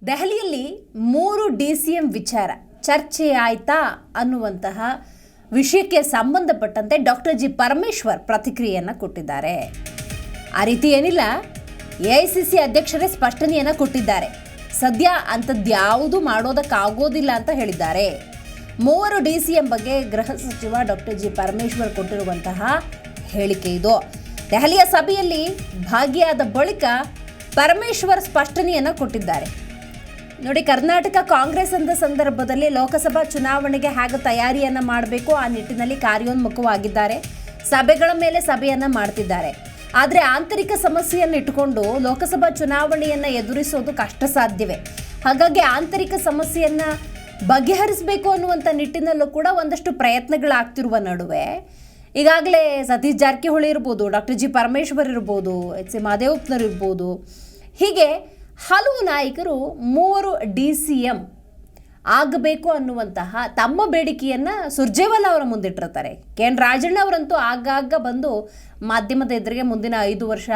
ದೆಹಲಿಯಲ್ಲಿ 3 DCM ವಿಚಾರ ಚರ್ಚೆ ಆಯ್ತಾ ಅನ್ನುವಂತಹ ವಿಷಯಕ್ಕೆ ಸಂಬಂಧಪಟ್ಟಂತೆ ಡಾಕ್ಟರ್ ಜಿ ಪರಮೇಶ್ವರ್ ಪ್ರತಿಕ್ರಿಯೆಯನ್ನು ಕೊಟ್ಟಿದ್ದಾರೆ. ಆ ರೀತಿ ಏನಿಲ್ಲ, AICC ಅಧ್ಯಕ್ಷರೇ ಸ್ಪಷ್ಟನೆಯನ್ನು ಕೊಟ್ಟಿದ್ದಾರೆ. ಸದ್ಯ ಅಂಥದ್ಯಾವುದು ಮಾಡೋದಕ್ಕಾಗೋದಿಲ್ಲ ಅಂತ ಹೇಳಿದ್ದಾರೆ. 3 DCM ಬಗ್ಗೆ ಗೃಹ ಸಚಿವ ಡಾಕ್ಟರ್ ಜಿ ಪರಮೇಶ್ವರ್ ಕೊಟ್ಟಿರುವಂತಹ ಹೇಳಿಕೆ ಇದು. ದೆಹಲಿಯ ಸಭೆಯಲ್ಲಿ ಭಾಗಿಯಾದ ಬಳಿಕ ಪರಮೇಶ್ವರ್ ಸ್ಪಷ್ಟನೆಯನ್ನು ಕೊಟ್ಟಿದ್ದಾರೆ. ನೋಡಿ, ಕರ್ನಾಟಕ ಕಾಂಗ್ರೆಸ್ ಅಂದ ಸಂದರ್ಭದಲ್ಲಿ ಲೋಕಸಭಾ ಚುನಾವಣೆಗೆ ಹೇಗೆ ತಯಾರಿಯನ್ನು ಮಾಡಬೇಕು ಆ ನಿಟ್ಟಿನಲ್ಲಿ ಕಾರ್ಯೋನ್ಮುಖವಾಗಿದ್ದಾರೆ. ಸಭೆಗಳ ಮೇಲೆ ಸಭೆಯನ್ನು ಮಾಡ್ತಿದ್ದಾರೆ. ಆದರೆ ಆಂತರಿಕ ಸಮಸ್ಯೆಯನ್ನು ಇಟ್ಟುಕೊಂಡು ಲೋಕಸಭಾ ಚುನಾವಣೆಯನ್ನು ಎದುರಿಸೋದು ಕಷ್ಟ ಸಾಧ್ಯವೇ. ಹಾಗಾಗಿ ಆಂತರಿಕ ಸಮಸ್ಯೆಯನ್ನು ಬಗೆಹರಿಸಬೇಕು ಅನ್ನುವಂಥ ನಿಟ್ಟಿನಲ್ಲೂ ಕೂಡ ಒಂದಷ್ಟು ಪ್ರಯತ್ನಗಳಾಗ್ತಿರುವ ನಡುವೆ ಈಗಾಗಲೇ ಸತೀಶ್ ಜಾರಕಿಹೊಳಿ ಇರ್ಬೋದು, ಡಾಕ್ಟರ್ ಜಿ ಪರಮೇಶ್ವರ್ ಇರ್ಬೋದು, HC ಮಹದೇವಪ್ಪನವರು ಇರ್ಬೋದು, ಹೀಗೆ ಹಲವು ನಾಯಕರು 3 DCM ಆಗಬೇಕು ಅನ್ನುವಂತಹ ತಮ್ಮ ಬೇಡಿಕೆಯನ್ನು ಸುರ್ಜೇವಾಲಾ ಅವರ ಮುಂದಿಟ್ಟಿರ್ತಾರೆ. KN ರಾಜಣ್ಣ ಅವರಂತೂ ಆಗಾಗ ಬಂದು ಮಾಧ್ಯಮದ ಎದುರಿಗೆ ಮುಂದಿನ 5 ವರ್ಷ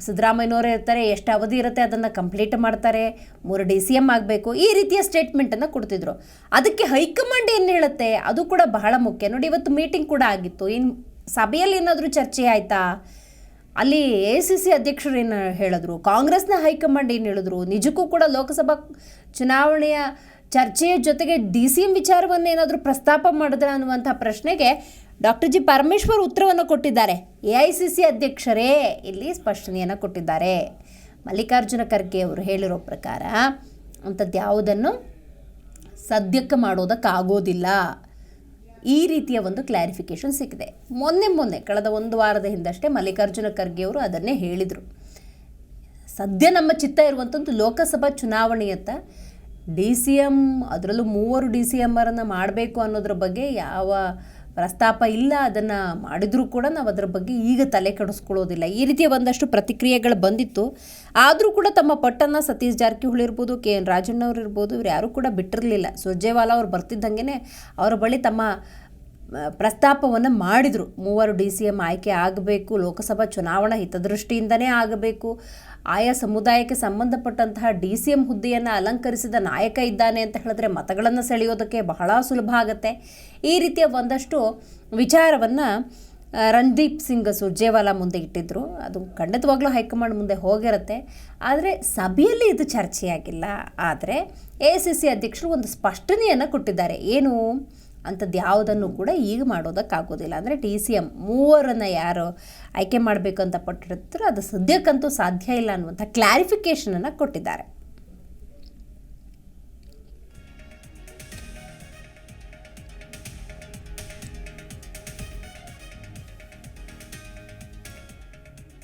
ಸಿದ್ದರಾಮಯ್ಯನವರೇ ಇರ್ತಾರೆ, ಎಷ್ಟು ಅವಧಿ ಇರುತ್ತೆ ಅದನ್ನು ಕಂಪ್ಲೀಟ್ ಮಾಡ್ತಾರೆ, 3 DCM ಆಗಬೇಕು, ಈ ರೀತಿಯ ಸ್ಟೇಟ್ಮೆಂಟನ್ನು ಕೊಡ್ತಿದ್ರು. ಅದಕ್ಕೆ ಹೈಕಮಾಂಡ್ ಏನು ಹೇಳುತ್ತೆ ಅದು ಕೂಡ ಬಹಳ ಮುಖ್ಯ. ನೋಡಿ, ಇವತ್ತು ಮೀಟಿಂಗ್ ಕೂಡ ಆಗಿತ್ತು. ಇನ್ನು ಸಭೆಯಲ್ಲಿ ಏನಾದರೂ ಚರ್ಚೆ ಆಯಿತಾ? ಅಲ್ಲಿ AICC ಅಧ್ಯಕ್ಷರು ಏನು ಹೇಳಿದ್ರು, ಕಾಂಗ್ರೆಸ್ನ ಹೈಕಮಾಂಡ್ ಏನು ಹೇಳಿದ್ರು, ನಿಜಕ್ಕೂ ಕೂಡ ಲೋಕಸಭಾ ಚುನಾವಣೆಯ ಚರ್ಚೆಯ ಜೊತೆಗೆ DCM ವಿಚಾರವನ್ನು ಏನಾದರೂ ಪ್ರಸ್ತಾಪ ಮಾಡಿದ್ರೆ ಅನ್ನುವಂಥ ಪ್ರಶ್ನೆಗೆ ಡಾಕ್ಟರ್ ಜಿ ಪರಮೇಶ್ವರ್ ಉತ್ತರವನ್ನು ಕೊಟ್ಟಿದ್ದಾರೆ. AICC ಅಧ್ಯಕ್ಷರೇ ಇಲ್ಲಿ ಸ್ಪಷ್ಟನೆಯನ್ನು ಕೊಟ್ಟಿದ್ದಾರೆ. ಮಲ್ಲಿಕಾರ್ಜುನ ಖರ್ಗೆ ಅವರು ಹೇಳಿರೋ ಪ್ರಕಾರ ಅಂಥದ್ದು ಯಾವುದನ್ನು ಸದ್ಯಕ್ಕೆ ಮಾಡೋದಕ್ಕಾಗೋದಿಲ್ಲ. ಈ ರೀತಿಯ ಒಂದು ಕ್ಲಾರಿಫಿಕೇಷನ್ ಸಿಕ್ಕಿದೆ. ಮೊನ್ನೆ ಕಳೆದ 1 ವಾರದ ಹಿಂದಷ್ಟೇ ಮಲ್ಲಿಕಾರ್ಜುನ ಖರ್ಗೆ ಅವರು ಅದನ್ನೇ ಹೇಳಿದರು. ಸದ್ಯ ನಮ್ಮ ಚಿತ್ತ ಇರುವಂಥದ್ದು ಲೋಕಸಭಾ ಚುನಾವಣೆಯತ್ತ. DCM ಅದರಲ್ಲೂ 3 DCMರನ್ನು ಮಾಡಬೇಕು ಅನ್ನೋದ್ರ ಬಗ್ಗೆ ಯಾವ ಪ್ರಸ್ತಾಪ ಇಲ್ಲ. ಅದನ್ನು ಮಾಡಿದರೂ ಕೂಡ ನಾವು ಅದರ ಬಗ್ಗೆ ಈಗ ತಲೆ ಕೆಡಿಸ್ಕೊಳ್ಳೋದಿಲ್ಲ. ಈ ರೀತಿಯ ಒಂದಷ್ಟು ಪ್ರತಿಕ್ರಿಯೆಗಳು ಬಂದಿತ್ತು. ಆದರೂ ಕೂಡ ತಮ್ಮ ಪಟ್ಟನ್ನು ಸತೀಶ್ ಜಾರಕಿಹೊಳಿ ಇರ್ಬೋದು, KN ರಾಜಣ್ಣವ್ರು ಇರ್ಬೋದು, ಇವ್ರು ಯಾರೂ ಕೂಡ ಬಿಟ್ಟಿರಲಿಲ್ಲ. ಸುರ್ಜೇವಾಲಾ ಅವ್ರು ಬರ್ತಿದ್ದಂಗೆ ಅವರ ಬಳಿ ತಮ್ಮ ಪ್ರಸ್ತಾಪವನ್ನು ಮಾಡಿದರು. 3 DCM ಆಯ್ಕೆ ಆಗಬೇಕು, ಲೋಕಸಭಾ ಚುನಾವಣಾ ಹಿತದೃಷ್ಟಿಯಿಂದನೇ ಆಗಬೇಕು, ಆಯಾ ಸಮುದಾಯಕ್ಕೆ ಸಂಬಂಧಪಟ್ಟಂತಹ DCM ಹುದ್ದೆಯನ್ನು ಅಲಂಕರಿಸಿದ ನಾಯಕ ಇದ್ದಾನೆ ಅಂತ ಹೇಳಿದ್ರೆ ಮತಗಳನ್ನು ಸೆಳೆಯೋದಕ್ಕೆ ಬಹಳ ಸುಲಭ ಆಗುತ್ತೆ. ಈ ರೀತಿಯ ಒಂದಷ್ಟು ವಿಚಾರವನ್ನು ರಣದೀಪ್ ಸಿಂಗ್ ಸುರ್ಜೇವಾಲಾ ಮುಂದೆ ಇಟ್ಟಿದ್ದರು. ಅದು ಖಂಡಿತವಾಗ್ಲೂ ಹೈಕಮಾಂಡ್ ಮುಂದೆ ಹೋಗಿರುತ್ತೆ. ಆದರೆ ಸಭೆಯಲ್ಲಿ ಇದು ಚರ್ಚೆಯಾಗಿಲ್ಲ. ಆದರೆ AICC ಅಧ್ಯಕ್ಷರು ಒಂದು ಸ್ಪಷ್ಟನೆಯನ್ನು ಕೊಟ್ಟಿದ್ದಾರೆ. ಏನು ಅಂಥದ್ದು ಯಾವುದನ್ನು ಕೂಡ ಈಗ ಮಾಡೋದಕ್ಕಾಗೋದಿಲ್ಲ. ಅಂದರೆ DCM 3 ಯಾರು ಆಯ್ಕೆ ಮಾಡಬೇಕು ಅಂತ ಪಟ್ಟಿರ್ತಾರೋ ಅದು ಸದ್ಯಕ್ಕಂತೂ ಸಾಧ್ಯ ಇಲ್ಲ ಅನ್ನುವಂಥ ಕ್ಲಾರಿಫಿಕೇಷನನ್ನು ಕೊಟ್ಟಿದ್ದಾರೆ.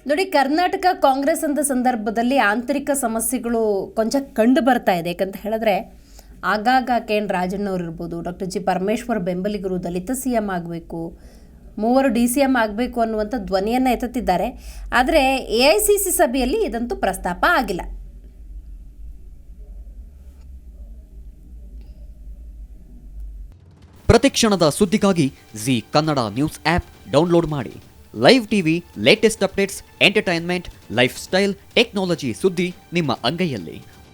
ನೋಡಿ, ಕರ್ನಾಟಕ ಕಾಂಗ್ರೆಸ್ ಅಂದ ಸಂದರ್ಭದಲ್ಲಿ ಆಂತರಿಕ ಸಮಸ್ಯೆಗಳು ಕೊಂಚ ಕಂಡು ಬರ್ತಾ ಇದೆ. ಯಾಕಂತ ಹೇಳಿದ್ರೆ ಆಗಾಗ KN ರಾಜಣ್ಣವ್ರು ಇರ್ಬೋದು, ಡಾಕ್ಟರ್ ಜಿ ಪರಮೇಶ್ವರ್ ಬೆಂಬಲಿಗರು ದಲಿತ CM ಆಗಬೇಕು, 3 DCM ಆಗಬೇಕು ಅನ್ನುವಂಥ ಧ್ವನಿಯನ್ನು ಎತ್ತುತ್ತಿದ್ದಾರೆ. ಆದರೆ AICC ಸಭೆಯಲ್ಲಿ ಇದಂತೂ ಪ್ರಸ್ತಾಪ ಆಗಿಲ್ಲ. ಪ್ರತಿಕ್ಷಣದ ಸುದ್ದಿಗಾಗಿ Zee Kannada news app download ಮಾಡಿ. Live TV, latest updates, entertainment, lifestyle, technology ಸುದ್ದಿ ನಿಮ್ಮ ಅಂಗೈಯಲ್ಲಿ.